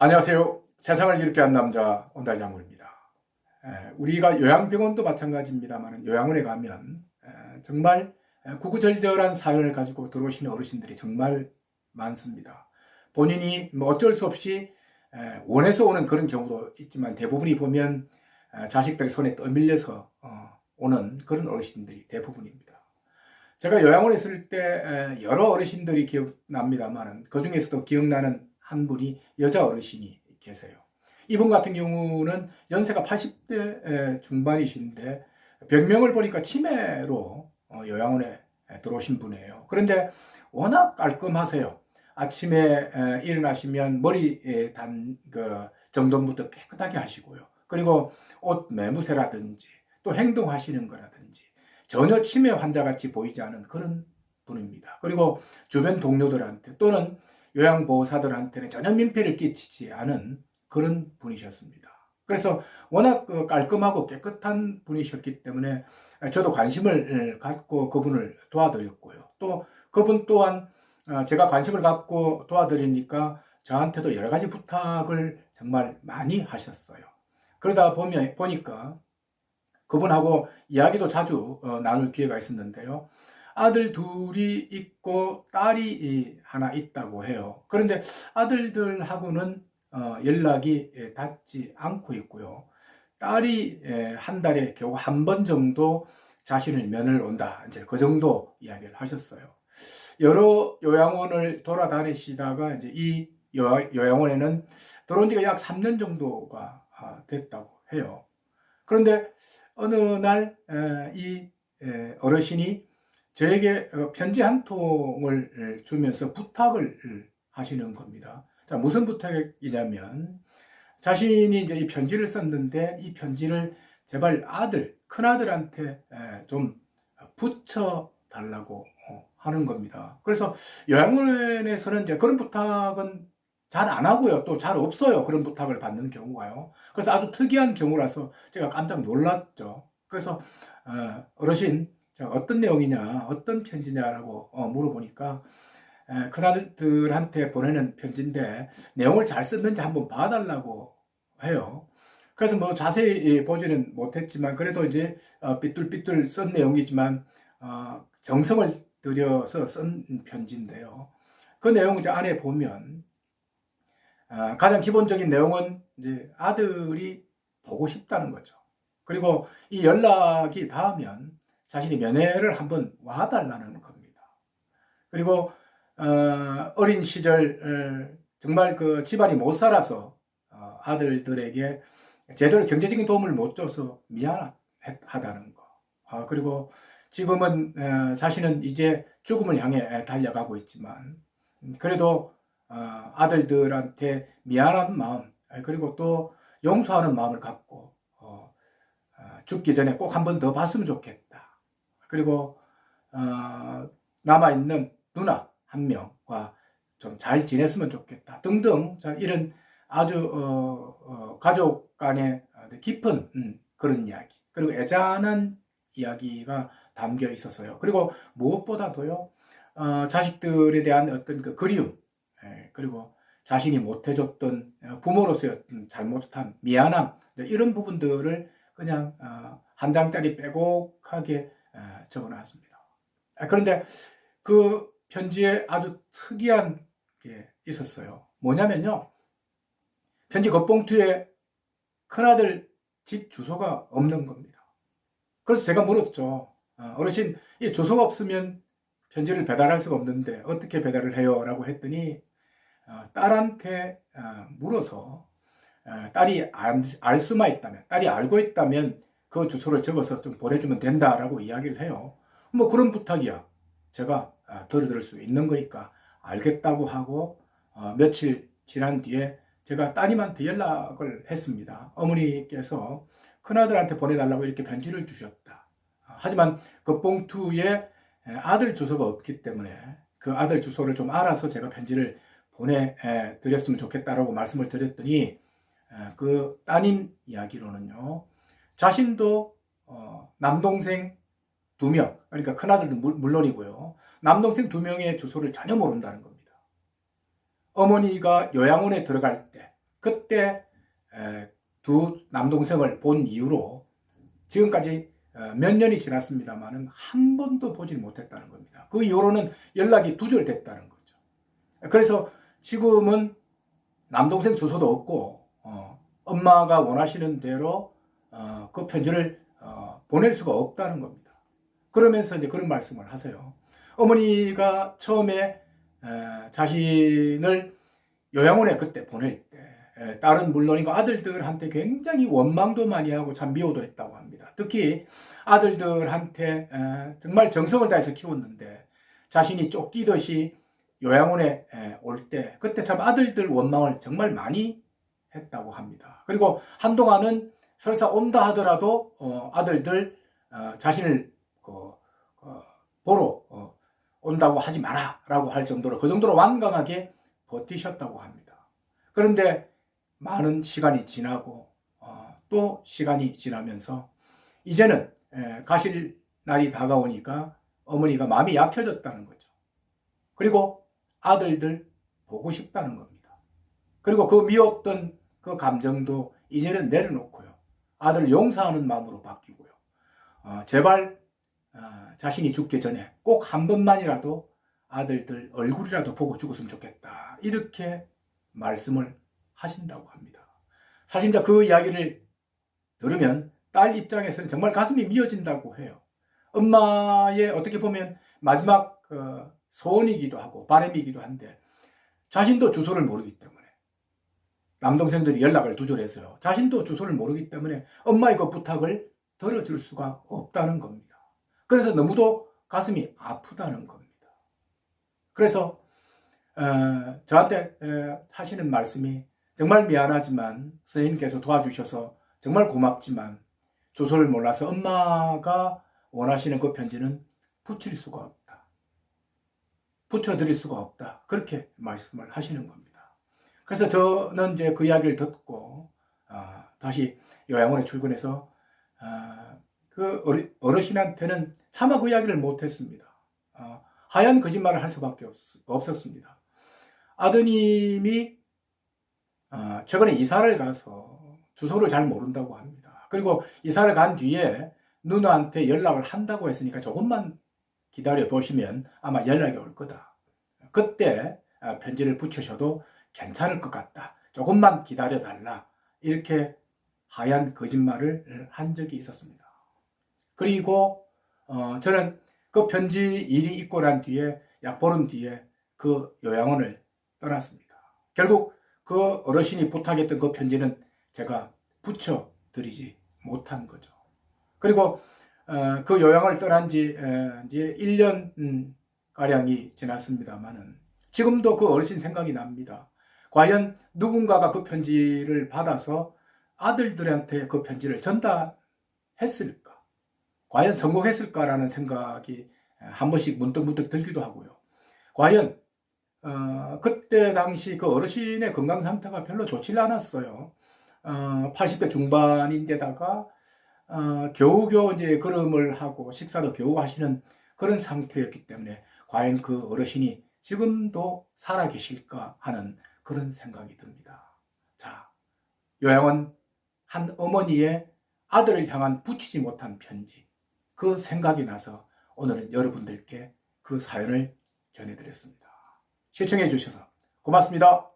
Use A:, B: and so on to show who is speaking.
A: 안녕하세요. 세상을 이롭게 한 남자 온달장군입니다. 우리가 요양병원도 마찬가지입니다만 요양원에 가면 정말 구구절절한 사연을 가지고 들어오시는 어르신들이 정말 많습니다. 본인이 뭐 어쩔 수 없이 원해서 오는 그런 경우도 있지만 대부분이 보면 자식들 손에 떠밀려서 오는 그런 어르신들이 대부분입니다. 제가 요양원에 있을 때 여러 어르신들이 기억납니다만 그 중에서도 기억나는 한 분이 여자 어르신이 계세요. 이분 같은 경우는 연세가 80대 중반이신데 병명을 보니까 치매로 요양원에 들어오신 분이에요. 그런데 워낙 깔끔하세요. 아침에 일어나시면 머리 단 그 정돈부터 깨끗하게 하시고요. 그리고 옷 매무새라든지 또 행동하시는 거라든지 전혀 치매 환자같이 보이지 않은 그런 분입니다. 그리고 주변 동료들한테 또는 요양보호사들한테는 전혀 민폐를 끼치지 않은 그런 분이셨습니다. 그래서 워낙 깔끔하고 깨끗한 분이셨기 때문에 저도 관심을 갖고 그분을 도와드렸고요. 또 그분 또한 제가 관심을 갖고 도와드리니까 저한테도 여러 가지 부탁을 정말 많이 하셨어요. 그러다 보니까 그분하고 이야기도 자주 나눌 기회가 있었는데요. 아들 둘이 있고 딸이 하나 있다고 해요. 그런데 아들들하고는 연락이 닿지 않고 있고요. 딸이 한 달에 겨우 한 번 정도 자신을 면을 온다. 이제 그 정도 이야기를 하셨어요. 여러 요양원을 돌아다니시다가 이제 이 요양원에는 들어온 지가 약 3년 정도가 됐다고 해요. 그런데 어느 날 이 어르신이 저에게 편지 한 통을 주면서 부탁을 하시는 겁니다. 자, 무슨 부탁이냐면 자신이 이제 이 편지를 썼는데 이 편지를 제발 큰아들한테 좀 붙여 달라고 하는 겁니다. 그래서 요양원에서는 이제 그런 부탁은 잘 안 하고요. 또 잘 없어요. 그런 부탁을 받는 경우가요. 그래서 아주 특이한 경우라서 제가 깜짝 놀랐죠. 그래서 어르신 어떤 내용이냐, 어떤 편지냐라고 물어보니까 큰아들들한테 보내는 편지인데 내용을 잘 썼는지 한번 봐달라고 해요. 그래서 뭐 자세히 보지는 못했지만 그래도 이제 삐뚤삐뚤 쓴 내용이지만 정성을 들여서 쓴 편지인데요. 그 내용 이제 안에 보면 가장 기본적인 내용은 이제 아들이 보고 싶다는 거죠. 그리고 이 연락이 닿으면 자신이 면회를 한번 와달라는 겁니다. 그리고 어린 시절 정말 그 집안이 못 살아서 아들들에게 제대로 경제적인 도움을 못 줘서 미안하다는 거. 그리고 지금은 자신은 이제 죽음을 향해 달려가고 있지만 그래도 아들들한테 미안한 마음 그리고 또 용서하는 마음을 갖고 죽기 전에 꼭 한 번 더 봤으면 좋겠다. 그리고 남아있는 누나 한 명과 좀 잘 지냈으면 좋겠다 등등 이런 아주 가족 간의 깊은 그런 이야기 그리고 애잔한 이야기가 담겨 있었어요. 그리고 무엇보다도요 자식들에 대한 어떤 그 그리움 그리고 자신이 못해줬던 부모로서의 어떤 잘못한 미안함 이런 부분들을 그냥 한 장짜리 빼곡하게 적어놨습니다. 그런데 그 편지에 아주 특이한 게 있었어요. 뭐냐면요. 편지 겉봉투에 큰아들 집 주소가 없는 겁니다. 그래서 제가 물었죠. 어르신, 이 주소가 없으면 편지를 배달할 수가 없는데 어떻게 배달을 해요? 라고 했더니 딸한테 물어서 딸이 알 수만 있다면, 딸이 알고 있다면 그 주소를 적어서 좀 보내주면 된다라고 이야기를 해요. 뭐 그런 부탁이야. 제가 들을 수 있는 거니까 알겠다고 하고 며칠 지난 뒤에 제가 따님한테 연락을 했습니다. 어머니께서 큰아들한테 보내달라고 이렇게 편지를 주셨다. 하지만 그 봉투에 아들 주소가 없기 때문에 그 아들 주소를 좀 알아서 제가 편지를 보내드렸으면 좋겠다라고 말씀을 드렸더니 그 따님 이야기로는요. 자신도 남동생 2명, 그러니까 큰아들도 물론이고요. 남동생 2명의 주소를 전혀 모른다는 겁니다. 어머니가 요양원에 들어갈 때 그때 두 남동생을 본 이후로 지금까지 몇 년이 지났습니다만은 한 번도 보질 못했다는 겁니다. 그 이후로는 연락이 두절됐다는 거죠. 그래서 지금은 남동생 주소도 없고 엄마가 원하시는 대로 그 편지를 보낼 수가 없다는 겁니다. 그러면서 이제 그런 말씀을 하세요. 어머니가 처음에 자신을 요양원에 그때 보낼 때 딸은 물론이고 아들들한테 굉장히 원망도 많이 하고 참 미워도 했다고 합니다. 특히 아들들한테 정말 정성을 다해서 키웠는데 자신이 쫓기듯이 요양원에 올 때 그때 참 아들들 원망을 정말 많이 했다고 합니다. 그리고 한동안은 설사 온다 하더라도 아들들 자신을 보러 온다고 하지 마라 라고 할 정도로 그 정도로 완강하게 버티셨다고 합니다. 그런데 많은 시간이 지나고 또 시간이 지나면서 이제는 가실 날이 다가오니까 어머니가 마음이 약해졌다는 거죠. 그리고 아들들 보고 싶다는 겁니다. 그리고 그 미웠던 그 감정도 이제는 내려놓고요. 아들 용서하는 마음으로 바뀌고요. 제발 자신이 죽기 전에 꼭 한 번만이라도 아들들 얼굴이라도 보고 죽었으면 좋겠다. 이렇게 말씀을 하신다고 합니다. 사실 이제 그 이야기를 들으면 딸 입장에서는 정말 가슴이 미어진다고 해요. 엄마의 어떻게 보면 마지막 소원이기도 하고 바람이기도 한데 자신도 주소를 모르기 때문에 남동생들이 연락을 두절해서요. 자신도 주소를 모르기 때문에 엄마의 그 부탁을 들어줄 수가 없다는 겁니다. 그래서 너무도 가슴이 아프다는 겁니다. 그래서 저한테 하시는 말씀이 정말 미안하지만 선생님께서 도와주셔서 정말 고맙지만 주소를 몰라서 엄마가 원하시는 그 편지는 붙일 수가 없다. 붙여드릴 수가 없다. 그렇게 말씀을 하시는 겁니다. 그래서 저는 이제 그 이야기를 듣고 다시 요양원에 출근해서 그 어르신한테는 차마 그 이야기를 못했습니다. 하얀 거짓말을 할 수밖에 없었습니다. 아드님이 최근에 이사를 가서 주소를 잘 모른다고 합니다. 그리고 이사를 간 뒤에 누나한테 연락을 한다고 했으니까 조금만 기다려 보시면 아마 연락이 올 거다. 그때 편지를 붙여셔도 괜찮을 것 같다. 조금만 기다려 달라. 이렇게 하얀 거짓말을 한 적이 있었습니다. 그리고 저는 그 편지 일이 있고 난 뒤에 약 보름 뒤에 그 요양원을 떠났습니다. 결국 그 어르신이 부탁했던 그 편지는 제가 붙여드리지 못한 거죠. 그리고 그 요양원을 떠난 지 이제 1년 가량이 지났습니다만은 지금도 그 어르신 생각이 납니다. 과연 누군가가 그 편지를 받아서 아들들한테 그 편지를 전달했을까? 과연 성공했을까라는 생각이 한 번씩 문득문득 들기도 하고요. 과연 그때 당시 그 어르신의 건강 상태가 별로 좋지 않았어요. 80대 중반인데다가 겨우겨우 이제 걸음을 하고 식사도 겨우 하시는 그런 상태였기 때문에 과연 그 어르신이 지금도 살아계실까 하는 그런 생각이 듭니다. 자, 요양원 한 어머니의 아들을 향한 붙이지 못한 편지, 그 생각이 나서 오늘은 여러분들께 그 사연을 전해드렸습니다. 시청해 주셔서 고맙습니다.